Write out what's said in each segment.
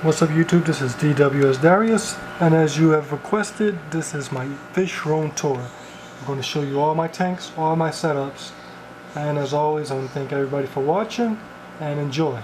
What's up YouTube, this is DWS Darius, and as you have requested, this is my fish room tour. I'm going to show you all my tanks, all my setups, and as always I want to thank everybody for watching, and enjoy.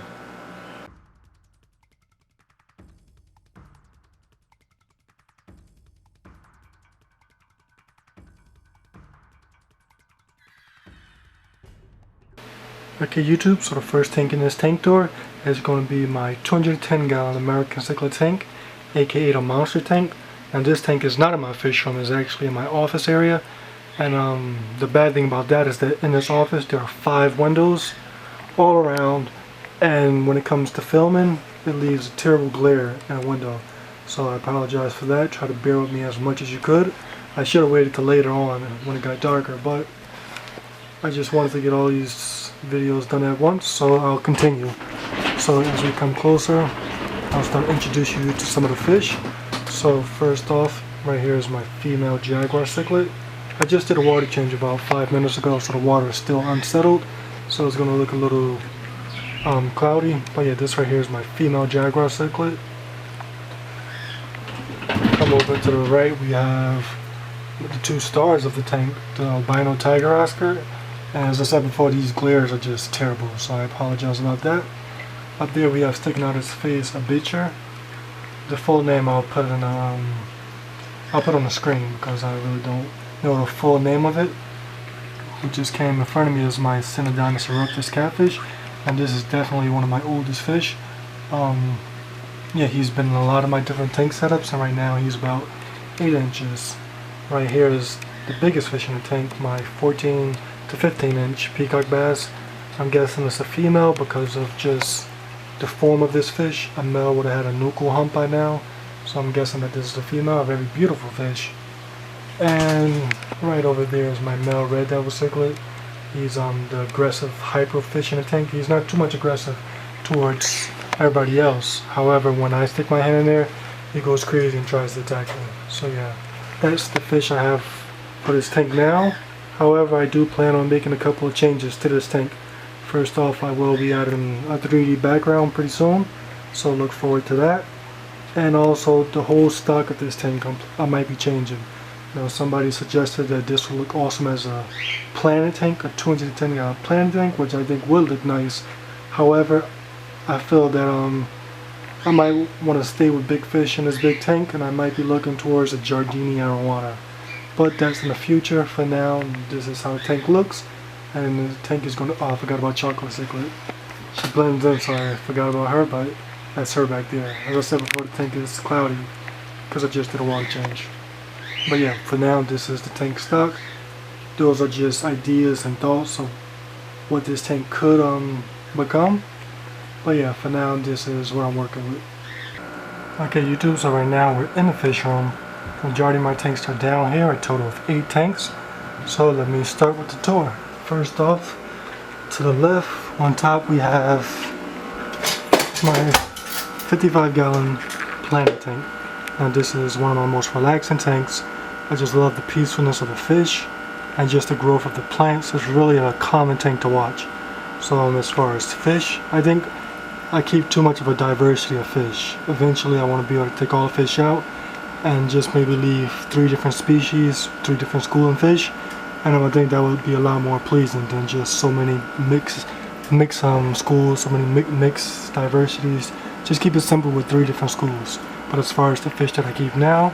Okay YouTube, so the first tank in this tank tour is going to be my 210 gallon American Cichlid tank, aka the monster tank. And this tank is not in my fish room, it's actually in my office area. And the bad thing about that is that in this office there are 5 windows all around, and when it comes to filming it leaves a terrible glare in a window. So I apologize for that. Try to bear with me as much as you could. I should have waited till later on when it got darker, but I just wanted to get all these videos done at once, so I'll continue. So as we come closer, I'll start introducing you to some of the fish. So first off, right here is my female jaguar cichlid. I just did a water change about 5 minutes ago, so the water is still unsettled, so it's going to look a little cloudy. But yeah, this right here is my female jaguar cichlid. Come over to the right, we have the 2 stars of the tank, the albino tiger oscar. And as I said before, these glares are just terrible, so I apologize about that. Up there we have sticking out his face a bitcher. The full name I'll put on the screen because I really don't know the full name of it. What just came in front of me is my Synodontis eruptus catfish, and this is definitely one of my oldest fish. Yeah, he's been in a lot of my different tank setups, and right now he's about 8 inches. Right here is the biggest fish in the tank, my 14 to 15 inch peacock bass. I'm guessing it's a female because of just the form of this fish. A male would have had a nuchal hump by now, so I'm guessing that this is a female. A very beautiful fish. And right over there is my male red devil cichlid. He's the aggressive hyper fish in the tank. He's not too much aggressive towards everybody else. However, when I stick my hand in there, he goes crazy and tries to attack me. So yeah, that's the fish I have for this tank now. However, I do plan on making a couple of changes to this tank. First off, I will be adding a 3D background pretty soon, so look forward to that. And also, the whole stock of this tank I might be changing. Now, somebody suggested that this would look awesome as a planet tank, a 210 gallon planet tank, which I think would look nice. However, I feel that I might want to stay with big fish in this big tank, and I might be looking towards a Giardini arowana. But that's in the future. For now, this is how the tank looks. And the tank is going to... Oh, I forgot about chocolate cichlid. She blends in, so I forgot about her, but that's her back there. As I said before, the tank is cloudy because I just did a water change. But yeah, for now, this is the tank stock. Those are just ideas and thoughts of what this tank could become. But yeah, for now, this is what I'm working with. Okay, YouTube, so right now we're in the fish room. The majority of my tanks are down here, a total of 8 tanks. So let me start with the tour. First off, to the left, on top we have my 55 gallon planet tank. Now this is one of my most relaxing tanks. I just love the peacefulness of the fish and just the growth of the plants. It's really a calming tank to watch. So as far as fish, I think I keep too much of a diversity of fish. Eventually I want to be able to take all the fish out and just maybe leave 3 different species, 3 different schooling fish, and I would think that would be a lot more pleasing than just so many mixed schools, so many mixed diversities. Just keep it simple with 3 different schools. But as far as the fish that I keep now,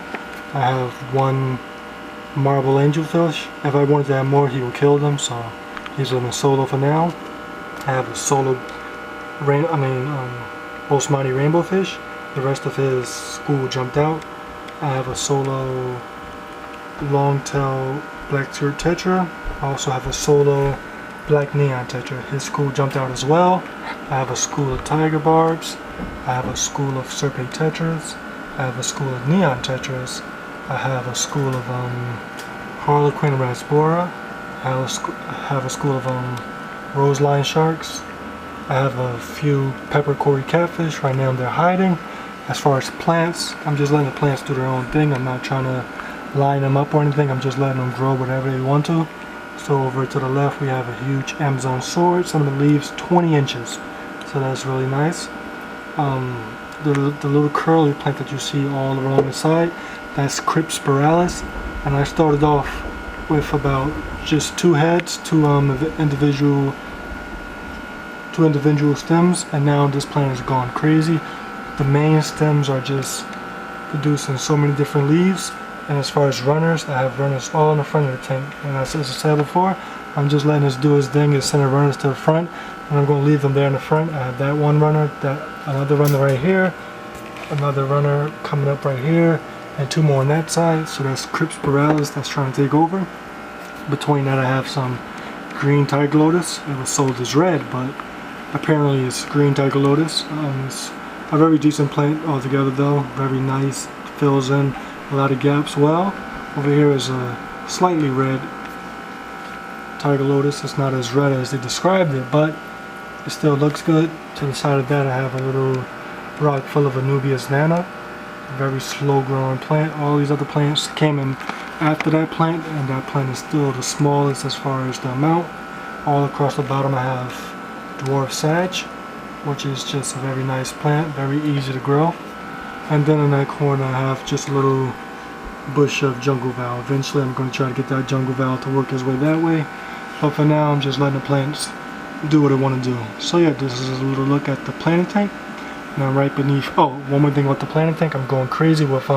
I have 1 marble angelfish. If I wanted to have more, he would kill them, so he's living solo for now. I have a solo Bosmani rainbow fish. The rest of his school jumped out. I have a solo long-tail black-tiered tetra. I also have a solo black neon tetra. His school jumped out as well. I have a school of tiger barbs. I have a school of serpent tetras. I have a school of neon tetras. I have a school of harlequin rasbora. I have a school of roseline sharks. I have a few peppercorn catfish. Right now they're hiding. As far as plants, I'm just letting the plants do their own thing. I'm not trying to line them up or anything. I'm just letting them grow whatever they want to. So over to the left we have a huge Amazon sword. Some of the leaves 20 inches. So that's really nice. the little curly plant that you see all along the side, that's Crypspiralis, and I started off with about just 2 heads, two individual stems, and now this plant has gone crazy. The main stems are just producing so many different leaves, and as far as runners, I have runners all in the front of the tank, and as I said before, I'm just letting this do its thing and sending runners to the front, and I'm going to leave them there in the front. I have that one runner, another runner right here, another runner coming up right here, and 2 more on that side. So that's Crypspiralis that's trying to take over. Between that I have some green tiger lotus. It was sold as red, but apparently it's green tiger lotus. It's a very decent plant altogether though, very nice, fills in a lot of gaps well. Over here is a slightly red tiger lotus. It's not as red as they described it, but it still looks good. To the side of that I have a little rock full of Anubias nano, very slow growing plant. All these other plants came in after that plant, and that plant is still the smallest as far as the amount. All across the bottom I have dwarf sag, which is just a very nice plant, very easy to grow. And then in that corner I have just a little bush of jungle val. Eventually I'm going to try to get that jungle val to work his way that way, but for now I'm just letting the plants do what they want to do. So yeah, this is a little look at the planting tank. Now right beneath, oh, one more thing about the planting tank, I'm going crazy with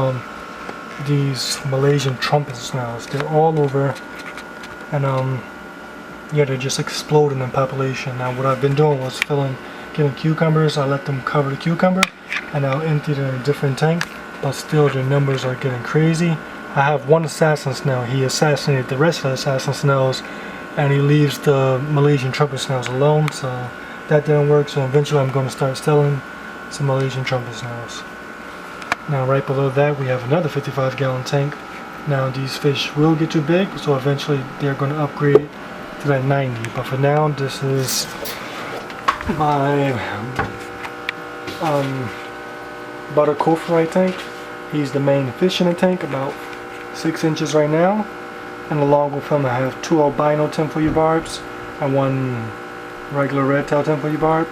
these Malaysian trumpet snails. They're all over, and yeah, they're just exploding in population. Now what I've been doing was getting cucumbers. I let them cover the cucumber, and I'll empty it in a different tank, but still their numbers are getting crazy. I have one assassin snail. He assassinated the rest of the assassin snails, and he leaves the Malaysian trumpet snails alone, so that didn't work. So eventually I'm going to start selling some Malaysian trumpet snails. Now right below that we have another 55-gallon tank. Now these fish will get too big, so eventually they're going to upgrade to that 90, but for now this is my Butterkoferi tank. He's the main fish in the tank, about 6 inches right now, and along with him I have 2 albino tinfoil barbs and 1 regular red tail tinfoil barb.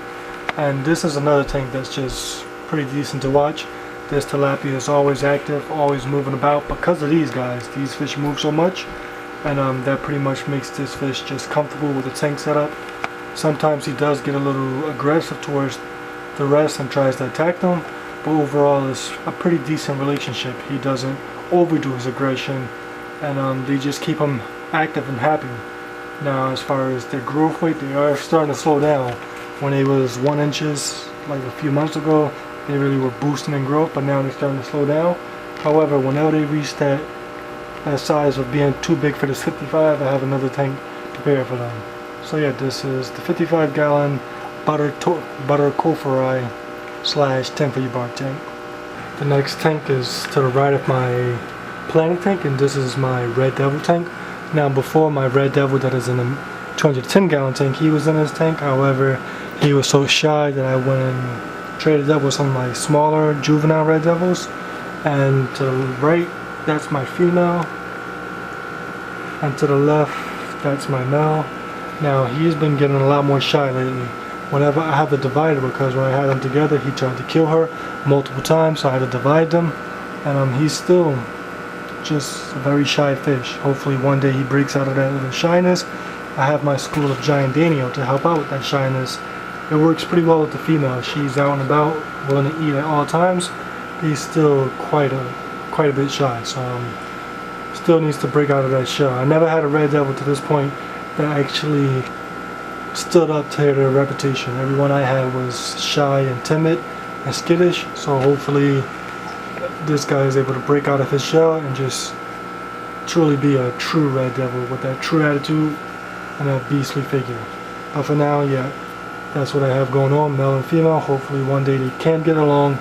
And this is another tank that's just pretty decent to watch. This tilapia is always active, always moving about because of these guys. These fish move so much, and that pretty much makes this fish just comfortable with the tank setup. Sometimes he does get a little aggressive towards the rest and tries to attack them, but overall it's a pretty decent relationship. He doesn't overdo his aggression, and they just keep him active and happy. Now as far as their growth rate, they are starting to slow down. When it was 1 inches like a few months ago, they really were boosting in growth, but now they're starting to slow down. However, whenever they reach that size of being too big for this 55, I have another tank prepared for them. So yeah, this is the 55-gallon Butterkoferi / tinfoil barb tank. The next tank is to the right of my planting tank, and this is my Red Devil tank. Now before, my Red Devil that is in a 210-gallon tank, he was in his tank. However, he was so shy that I went and traded up with some of my smaller juvenile Red Devils. And to the right, that's my female, and to the left, that's my male. Now he's been getting a lot more shy lately. Whenever I have to divide her, because when I had them together he tried to kill her multiple times, so I had to divide them, and he's still just a very shy fish. Hopefully one day he breaks out of that little shyness. I have my school of Giant Daniel to help out with that shyness. It works pretty well with the female. She's out and about, willing to eat at all times. He's still quite a bit shy, so still needs to break out of that shell. I never had a Red Devil to this point that actually stood up to their reputation. Everyone I had was shy and timid and skittish, so hopefully this guy is able to break out of his shell and just truly be a true Red Devil with that true attitude and a beastly figure. But for now, yeah, that's what I have going on, male and female. Hopefully one day they can get along.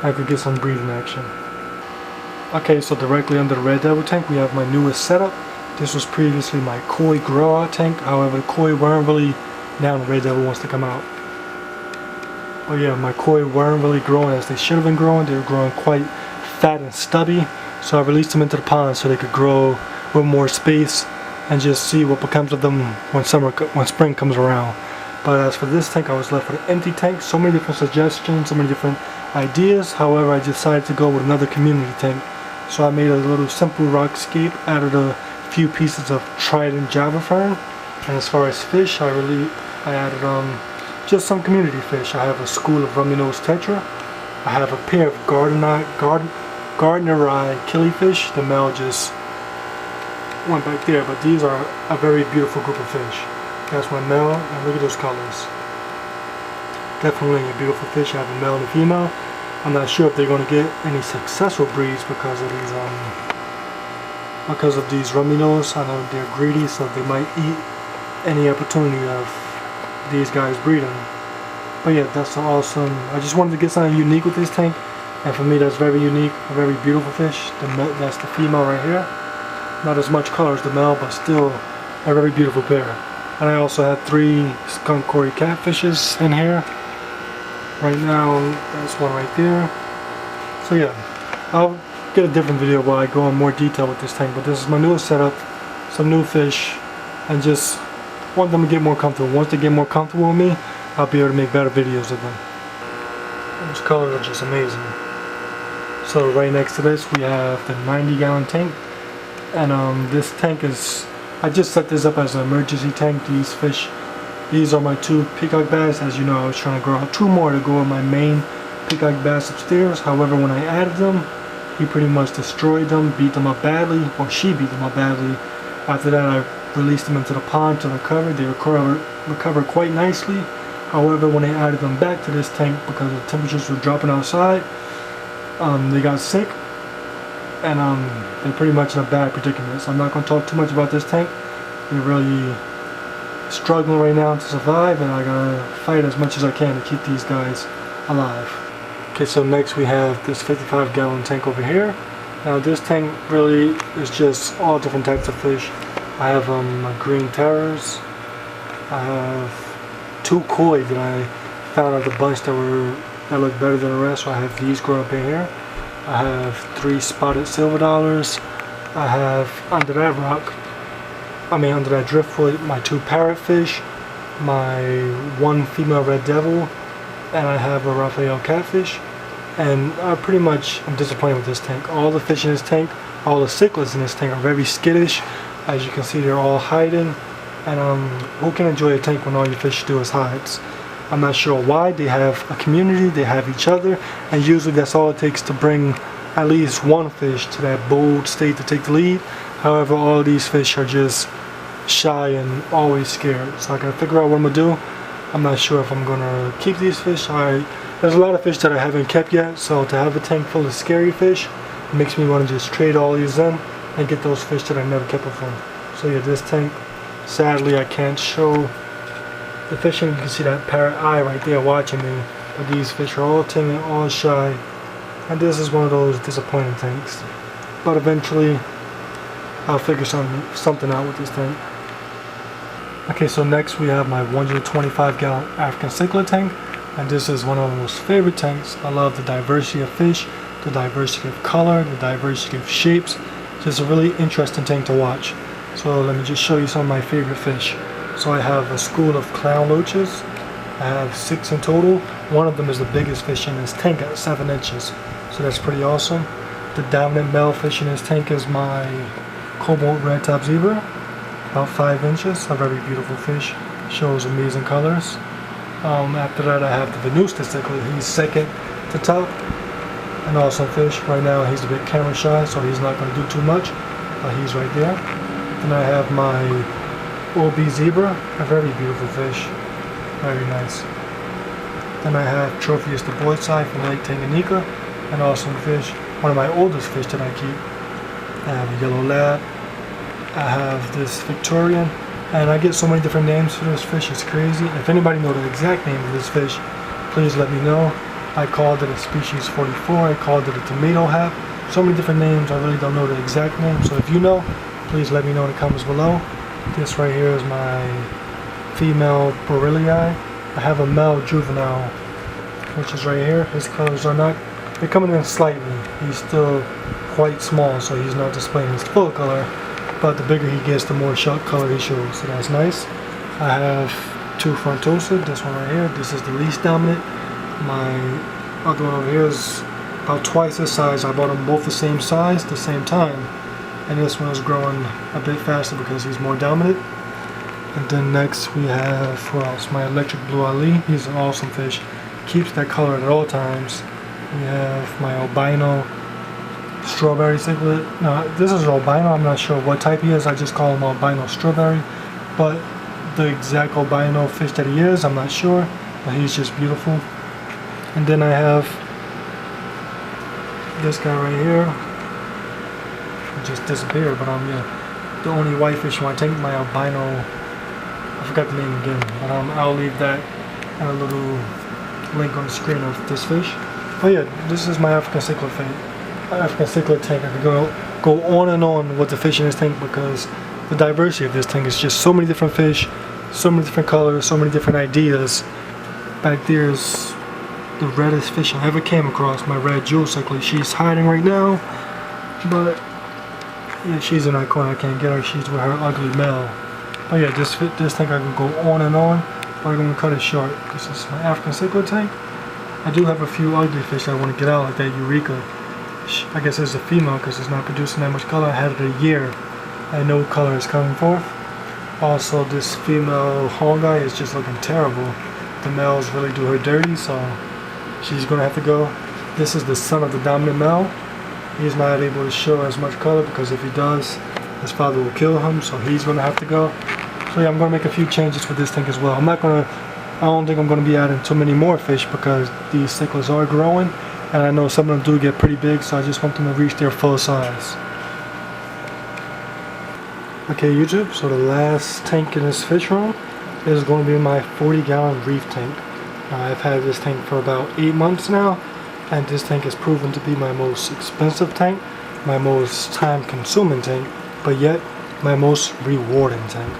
I could get some breeding action. Okay, so directly under the Red Devil tank we have my newest setup. This was previously my koi grow out tank. However, the koi weren't really, now the Red Devil wants to come out. But yeah, my koi weren't really growing as they should have been growing. They were growing quite fat and stubby. So I released them into the pond so they could grow with more space and just see what becomes of them when spring comes around. But as for this tank, I was left with an empty tank. So many different suggestions, so many different ideas. However, I decided to go with another community tank. So I made a little simple rockscape, added a few pieces of Trident Java fern, and as far as fish, I added just some community fish. I have a school of rummy-nosed tetra. I have a pair of Gardneri killifish. The male just went back there, but these are a very beautiful group of fish. That's my male, and look at those colors. Definitely a beautiful fish. I have a male and a female. I'm not sure if they're going to get any successful breeds because of these rummy-nose. I know they're greedy, so they might eat any opportunity of these guys breeding. But yeah, that's awesome. I just wanted to get something unique with this tank, and for me that's very unique, a very beautiful fish. That's the female right here. Not as much color as the male, but still a very beautiful pair. And I also have 3 skunk cory catfishes in here. Right now, that's one right there. So yeah, I'll get a different video where I go in more detail with this tank, but this is my newest setup, some new fish, and just want them to get more comfortable. Once they get more comfortable with me, I'll be able to make better videos of them. Those colors are just amazing. So right next to this we have the 90-gallon tank, and this tank is, I just set this up as an emergency tank. These are my 2 peacock bass. As you know, I was trying to grow out 2 more to go with my main peacock bass upstairs. However, when I added them, he pretty much destroyed them, beat them up badly, or she beat them up badly. After that, I released them into the pond to recover. They recovered quite nicely. However, when I added them back to this tank, because the temperatures were dropping outside, they got sick, and they're pretty much in a bad predicament. So I'm not going to talk too much about this tank. They're really struggling right now to survive, and I gotta fight as much as I can to keep these guys alive. Okay, so next we have this 55-gallon tank over here. Now this tank really is just all different types of fish. I have my green terrors. I have 2 koi that I found out the bunch that look better than the rest, so I have these growing up in here. I have 3 spotted silver dollars. I have under that driftwood, my 2 parrotfish, my 1 female red devil, and I have a Raphael catfish. And pretty much I'm disappointed with this tank. All the fish in this tank, all the cichlids in this tank are very skittish. As you can see, they're all hiding. And who can enjoy a tank when all your fish do is hides? I'm not sure why. They have a community, they have each other, and usually that's all it takes to bring at least one fish to that bold state to take the lead. However, all these fish are just shy and always scared. So I gotta figure out what I'm gonna do. I'm not sure if I'm gonna keep these fish. There's a lot of fish that I haven't kept yet, so to have a tank full of scary fish makes me want to just trade all these in and get those fish that I never kept before. So yeah, this tank, sadly I can't show the fishing. You can see that parrot eye right there watching me, but these fish are all timid, all shy, and this is one of those disappointing tanks. But eventually I'll figure something out with this tank. Okay, so next we have my 125-gallon African cichlid tank, and this is one of my most favorite tanks. I love the diversity of fish, the diversity of color, the diversity of shapes. Just a really interesting tank to watch. So let me just show you some of my favorite fish. So I have a school of clown loaches. I have 6 in total. One of them is the biggest fish in this tank at 7 inches. So that's pretty awesome. The dominant male fish in this tank is my cobalt red top zebra, about 5 inches, a very beautiful fish, shows amazing colors. After that I have the Venusta cichlid. He's second to top, an awesome fish. Right now he's a bit camera shy, so he's not going to do too much, but he's right there. Then I have my OB zebra, a very beautiful fish, very nice. Then I have Tropheus the boyseye from Lake Tanganyika, an awesome fish, one of my oldest fish that I keep. I have a yellow lab. I have this Victorian, and I get so many different names for this fish, it's crazy. If anybody knows the exact name of this fish, please let me know. I called it a species 44, I called it a tomato hat. So many different names, I really don't know the exact name, so if you know, please let me know in the comments below. This right here is my female Borellii. I have a male juvenile, which is right here. His colors are not, they're coming in slightly. He's still quite small, so he's not displaying his full color, but the bigger he gets, the more sharp color he shows, so that's nice. I have 2 frontosa, this one right here. This is the least dominant. My Other one over here is about twice this size. I bought them both the same size, the same time. And this one is growing a bit faster because he's more dominant. And then next we have, what else? My electric blue Ali. He's an awesome fish. Keeps that color at all times. We have my albino strawberry cichlid. Now this is albino. I'm not sure what type he is. I just call him albino strawberry. But the exact albino fish that he is, I'm not sure. But he's just beautiful. And then I have this guy right here. He just disappeared, but I'm the only white fish in my tank, my albino. I forgot the name again, but I'll leave that and a little link on the screen of this fish. Oh yeah, this is my African cichlid tank. I could go on and on with the fish in this tank because the diversity of this tank is just so many different fish, so many different colors, so many different ideas. Back there's the reddest fish I ever came across, my red jewel cichlid. She's hiding right now, but yeah, she's in that corner. I can't get her. She's with her ugly male. But yeah, this tank I can go on and on, but I'm going to cut it short. This is my African cichlid tank. I do have a few ugly fish I want to get out, like that Eureka. I guess it's a female because it's not producing that much color. I had it a year and no color is coming forth. Also, this female hongai is just looking terrible. The males really do her dirty, so she's going to have to go. This is the son of the dominant male. He's not able to show as much color because if he does, his father will kill him, so he's going to have to go. So yeah, I'm going to make a few changes with this tank as well. I don't think I'm going to be adding too many more fish because these cichlids are growing, and I know some of them do get pretty big, so I just want them to reach their full size. Okay YouTube, so the last tank in this fish room is going to be my 40-gallon Reef tank. I've had this tank for about 8 months now, and this tank has proven to be my most expensive tank, my most time-consuming tank, but yet my most rewarding tank.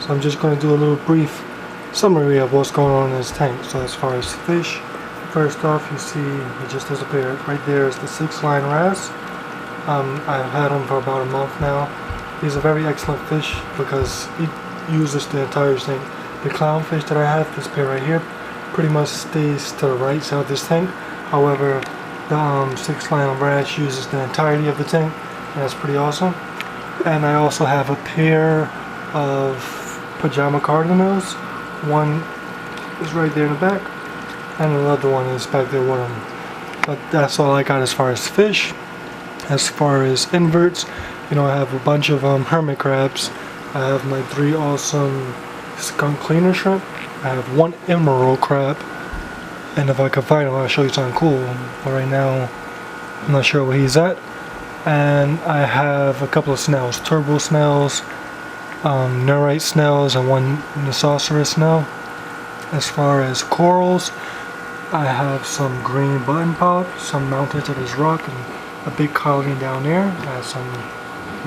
So I'm just going to do a little brief summary of what's going on in this tank. So as far as fish, first off you see he just disappeared. Right there is the 6-line wrasse. I've had him for about a month now. He's a very excellent fish because he uses the entire tank. The clownfish that I have, this pair right here, pretty much stays to the right side of this tank. However, the 6-line wrasse uses the entirety of the tank, and that's pretty awesome. And I also have a pair of pajama cardinals. One is right there in the back, and another one is back there with him. But that's all I got as far as fish. As far as inverts, I have a bunch of hermit crabs. I have my 3 awesome skunk cleaner shrimp. I have 1 emerald crab, and if I can find him, I'll show you something cool. But right now, I'm not sure where he's at. And I have a couple of snails, turbo snails, nerite snails, and 1 Nisoceros snail. As far as corals, I have some green button polyps, some mounted to this rock, and a big colony down there. I have some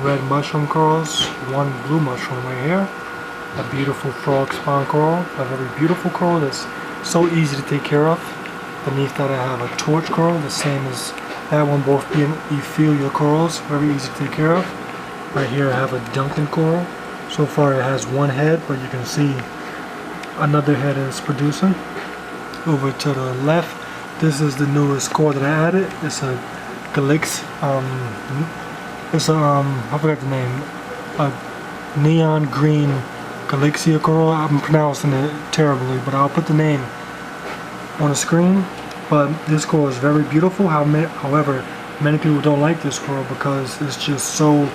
red mushroom corals, 1 blue mushroom right here, a beautiful frog spawn coral, a very beautiful coral that's so easy to take care of. Beneath that I have a torch coral, the same as that one, both being ephemeral corals, very easy to take care of. Right here I have a Duncan coral. So far it has 1 head, but you can see another head is producing. Over to the left, this is the newest coral that I added. It's a I forgot the name, a neon green Galixia coral. I'm pronouncing it terribly, but I'll put the name on the screen. But this coral is very beautiful. However, many people don't like this coral because it's just so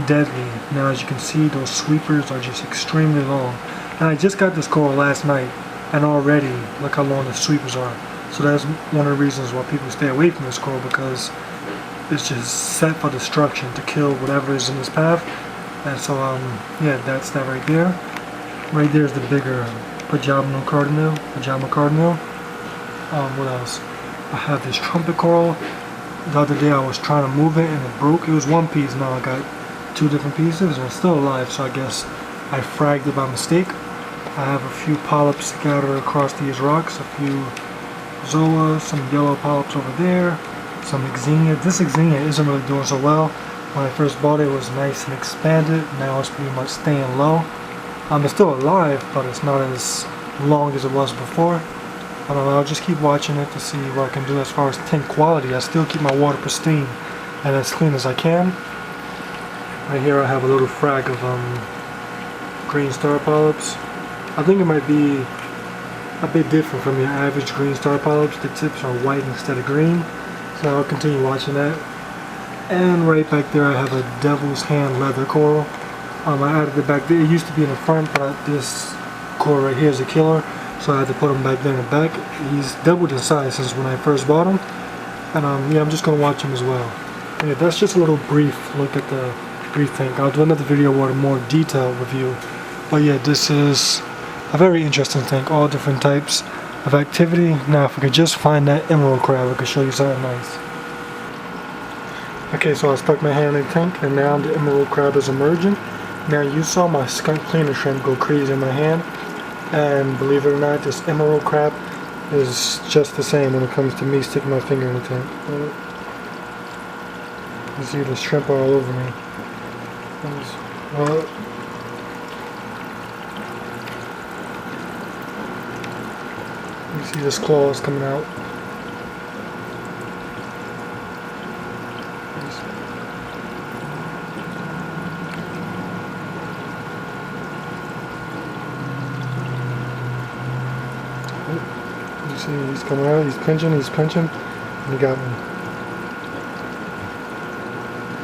deadly. Now as you can see, those sweepers are just extremely long. And I just got this coral last night, and already look how long the sweepers are. So that's one of the reasons why people stay away from this coral, because it's just set for destruction, to kill whatever is in its path. And so yeah, that's that right there. Right there is the bigger pajama cardinal. What else? I have this trumpet coral. The other day I was trying to move it and it broke. It was 1 piece, now I got 2 different pieces, and it's still alive, so I guess I fragged it by mistake. I have a few polyps scattered across these rocks, a few zoa, some yellow polyps over there, some exenia. This exenia isn't really doing so well. When I first bought it, it was nice and expanded. Now it's pretty much staying low. It's still alive, but it's not as long as it was before. I'll just keep watching it to see what I can do as far as tank quality. I still keep my water pristine and as clean as I can. Right here I have a little frag of green star polyps. I think it might be a bit different from your average green star polyps. The tips are white instead of green. So I'll continue watching that. And right back there I have a devil's hand leather coral. I added it back there. It used to be in the front, but this coral right here is a killer. So I had to put him back there in the back. He's doubled in size since when I first bought him. And yeah, I'm just going to watch him as well. And yeah, that's just a little brief look at the reef tank. I'll do another video with a more detailed review. But yeah, this is a very interesting tank. All different types of activity. Now if we could just find that emerald crab, I could show you something nice. Okay, so I stuck my hand in the tank and now the emerald crab is emerging. Now you saw my skunk cleaner shrimp go crazy in my hand. And believe it or not, this emerald crab is just the same when it comes to me sticking my finger in the tank. You see the shrimp are all over me. Well, you see this claws coming out. You see he's coming out, he's pinching, and he got me.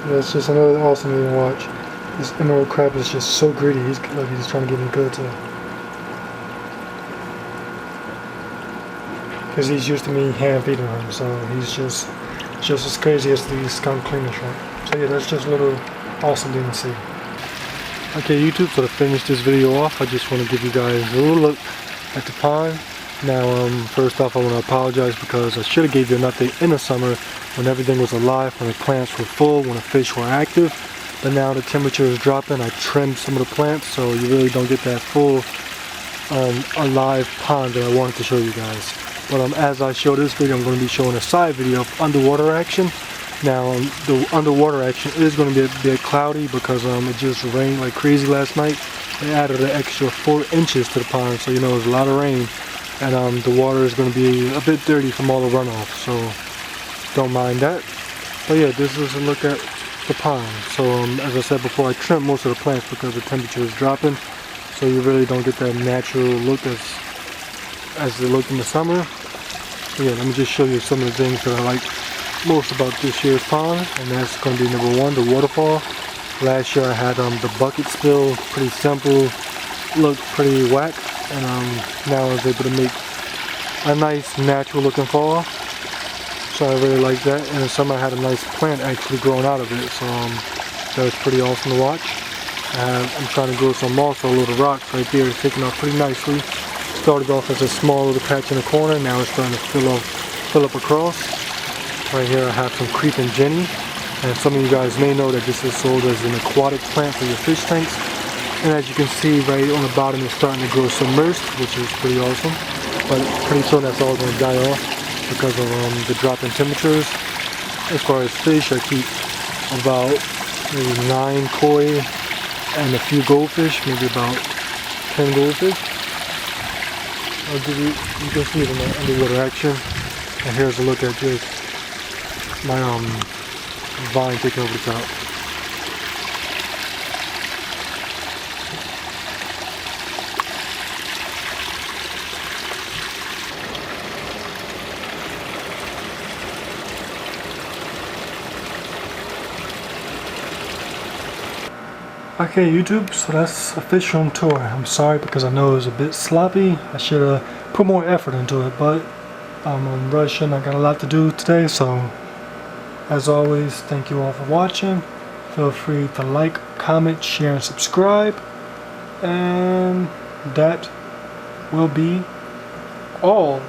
That's just another awesome thing to watch. This emerald crab is just so greedy. He's trying to get me good too. Because he's used to me hand feeding him, so he's just as crazy as the skunk cleaner shrimp. So yeah, that's just a little awesome thing to see. Okay YouTube, so to finish this video off, I just want to give you guys a little look at the pond. Now first off I want to apologize because I should have gave you an update in the summer when everything was alive, when the plants were full, when the fish were active. But now the temperature is dropping. I trimmed some of the plants so you really don't get that full alive pond that I wanted to show you guys. But as I show this video, I'm going to be showing a side video of underwater action. Now the underwater action is going to be a bit cloudy because it just rained like crazy last night. They added an extra 4 inches to the pond, so you know there's a lot of rain. And the water is going to be a bit dirty from all the runoff, so don't mind that. But yeah, this is a look at the pond. So as I said before, I trimmed most of the plants because the temperature is dropping, so you really don't get that natural look as they look in the summer. So yeah, let me just show you some of the things that I like most about this year's pond, and that's going to be number 1, the waterfall. Last year I had the bucket spill, pretty simple, looked pretty whack, and now I was able to make a nice natural looking fall. So I really like that. And in the summer I had a nice plant actually growing out of it, so that was pretty awesome to watch. I'm trying to grow some moss, so little rocks right there is taking off pretty nicely. Started off as a small little patch in the corner, now it's starting to fill up across. Right here I have some creeping jenny, and some of you guys may know that this is sold as an aquatic plant for your fish tanks. And as you can see right on the bottom, it's starting to grow submerged, which is pretty awesome. But pretty soon that's all going to die off because of the drop in temperatures. As far as fish, I keep about maybe 9 koi and a few goldfish, maybe about 10 goldfish. I'll give you can see it in the underwater action. And here's a look at just my vine taking over the top. Okay YouTube, so that's a fish room tour. I'm sorry because I know it was a bit sloppy. I should have put more effort into it, but I'm rushing. I got a lot to do today, so as always, thank you all for watching. Feel free to like, comment, share, and subscribe. And that will be all.